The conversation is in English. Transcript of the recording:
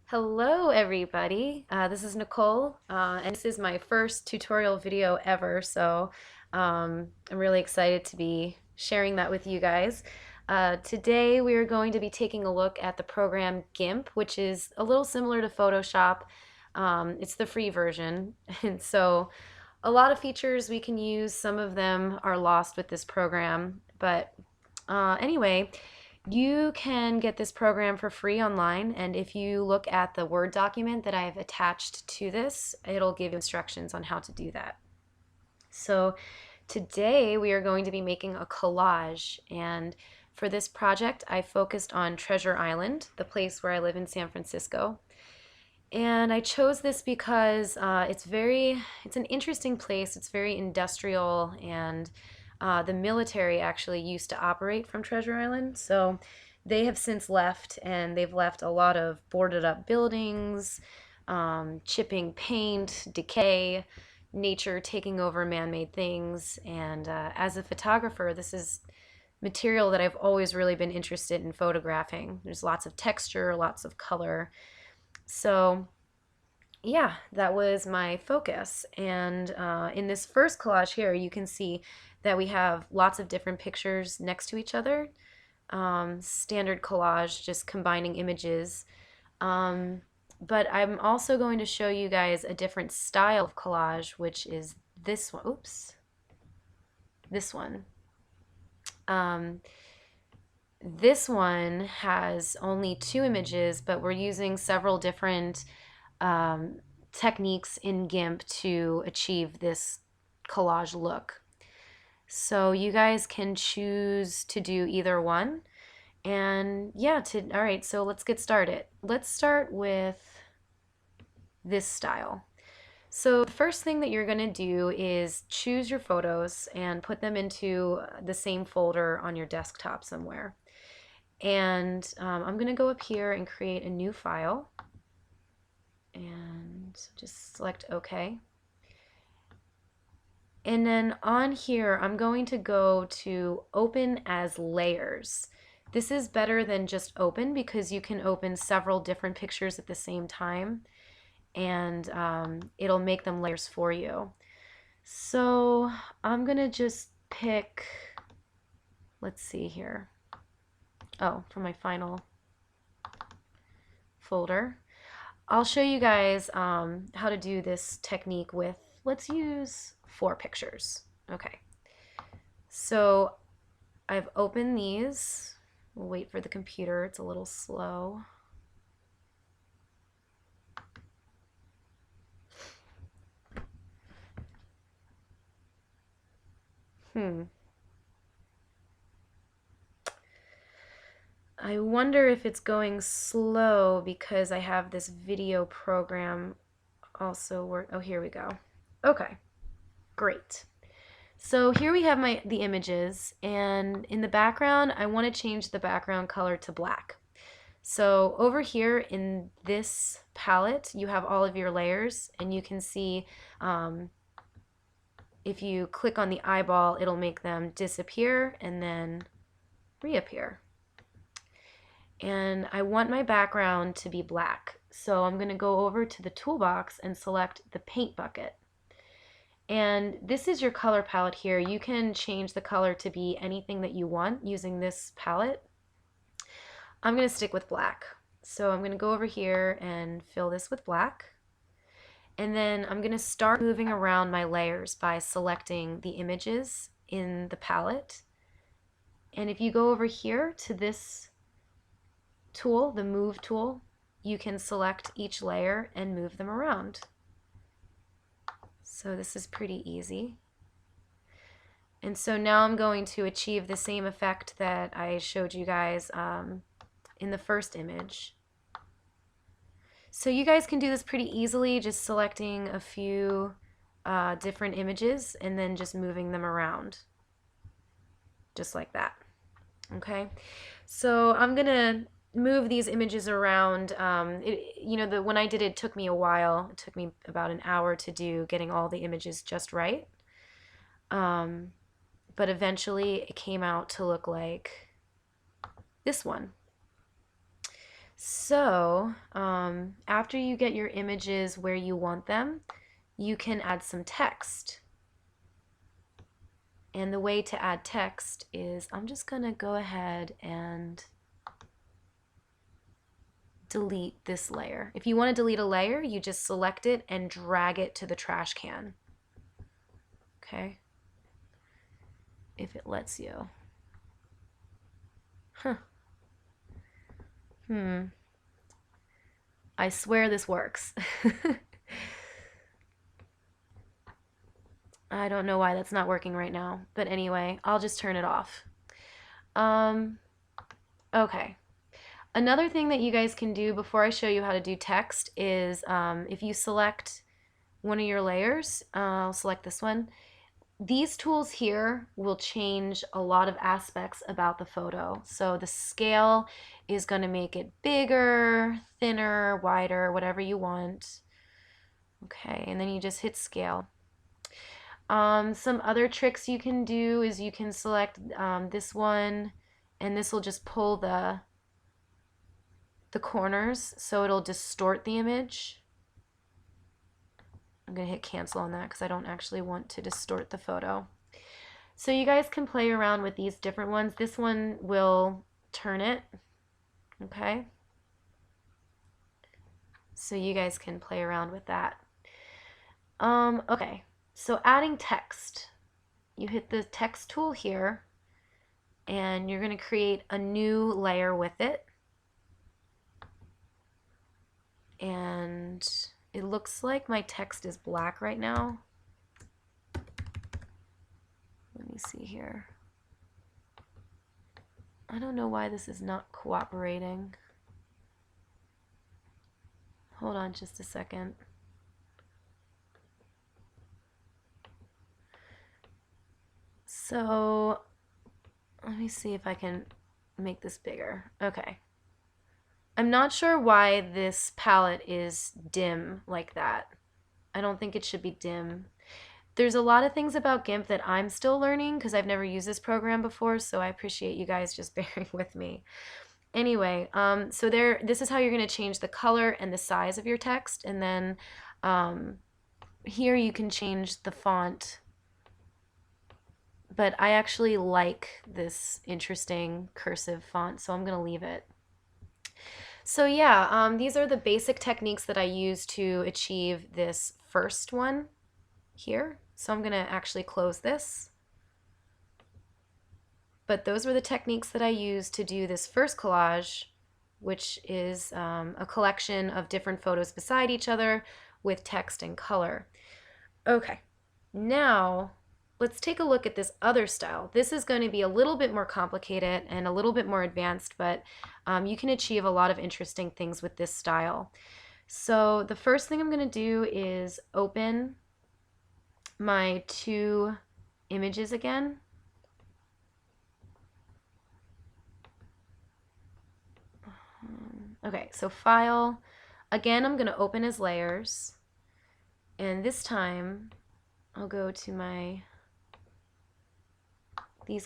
Hello everybody, this is Nicole, and this is my first tutorial video ever, so I'm really excited to be sharing that with you guys. Today we are going to be taking a look at the program Gimp, which is a little similar to Photoshop. It's the free version, and so a lot of features we can use, some of them are lost with this program, but anyway, you can get this program for free online, and if you look at the Word document that I've attached to this, it'll give instructions on how to do that. So today we are going to be making a collage, and for this project I focused on Treasure Island, the place where I live in San Francisco. And I chose this because it's an interesting place. It's very industrial, and the military actually used to operate from Treasure Island. So they have since left, and they've left a lot of boarded up buildings, chipping paint, decay, nature taking over man-made things. And as a photographer, this is material that I've always really been interested in photographing. There's lots of texture, lots of color. So yeah, that was my focus. And in this first collage here, you can see that we have lots of different pictures next to each other. Standard collage, just combining images. But I'm also going to show you guys a different style of collage, which is this one. Oops. This one. This one has only two images, but we're using several different techniques in Gimp to achieve this collage look. So you guys can choose to do either one. And yeah, all right, so let's get started. Let's start with this style. So the first thing that you're going to do is choose your photos and put them into the same folder on your desktop somewhere. And I'm going to go up here and create a new file and just select OK. And then on here, I'm going to go to Open as Layers. This is better than just open because you can open several different pictures at the same time, and it'll make them layers for you. So I'm going to just pick, let's see here. Oh, for my final folder. I'll show you guys how to do this technique with, let's use 4 pictures. Okay, so I've opened these. We'll wait for the computer, it's a little slow. I wonder if it's going slow because I have this video program also work. Oh, here we go. Okay, great. So here we have the images, and in the background, I want to change the background color to black. So over here in this palette, you have all of your layers, and you can see if you click on the eyeball, it'll make them disappear and then reappear. And I want my background to be black. So I'm going to go over to the toolbox and select the paint bucket. And this is your color palette here. You can change the color to be anything that you want using this palette. I'm going to stick with black. So I'm going to go over here and fill this with black. And then I'm going to start moving around my layers by selecting the images in the palette. And if you go over here to this tool, the Move tool, you can select each layer and move them around. So this is pretty easy. And so now I'm going to achieve the same effect that I showed you guys in the first image. So you guys can do this pretty easily, just selecting a few different images and then just moving them around, just like that. Okay, so I'm gonna move these images around. When I did it, it took me a while. It took me about an hour to do, getting all the images just right. But eventually it came out to look like this one. So after you get your images where you want them, you can add some text. And the way to add text is I'm just going to go ahead and delete this layer. If you want to delete a layer, you just select it and drag it to the trash can. Okay? If it lets you. Huh. I swear this works. I don't know why that's not working right now. But anyway, I'll just turn it off. Okay. Another thing that you guys can do before I show you how to do text is if you select one of your layers, I'll select this one. These tools here will change a lot of aspects about the photo. So the scale is going to make it bigger, thinner, wider, whatever you want. Okay, and then you just hit scale. Some other tricks you can do is you can select this one, and this will just pull the corners, so it'll distort the image. I'm going to hit cancel on that because I don't actually want to distort the photo. So you guys can play around with these different ones. This one will turn it, okay? So you guys can play around with that. Okay, so adding text. You hit the text tool here, and you're going to create a new layer with it. And it looks like my text is black right now. Let me see here. I don't know why this is not cooperating. Hold on just a second. So let me see if I can make this bigger. Okay. I'm not sure why this palette is dim like that. I don't think it should be dim. There's a lot of things about Gimp that I'm still learning because I've never used this program before, so I appreciate you guys just bearing with me. Anyway, so this is how you're going to change the color and the size of your text, and then here you can change the font. But I actually like this interesting cursive font, so I'm going to leave it. So yeah, these are the basic techniques that I use to achieve this first one here. So I'm going to actually close this. But those were the techniques that I used to do this first collage, which is a collection of different photos beside each other with text and color. Okay, now let's take a look at this other style. This is going to be a little bit more complicated and a little bit more advanced, but you can achieve a lot of interesting things with this style. So the first thing I'm going to do is open my two images again. Okay, so file. Again, I'm going to open as layers. And this time, I'll go to these guys.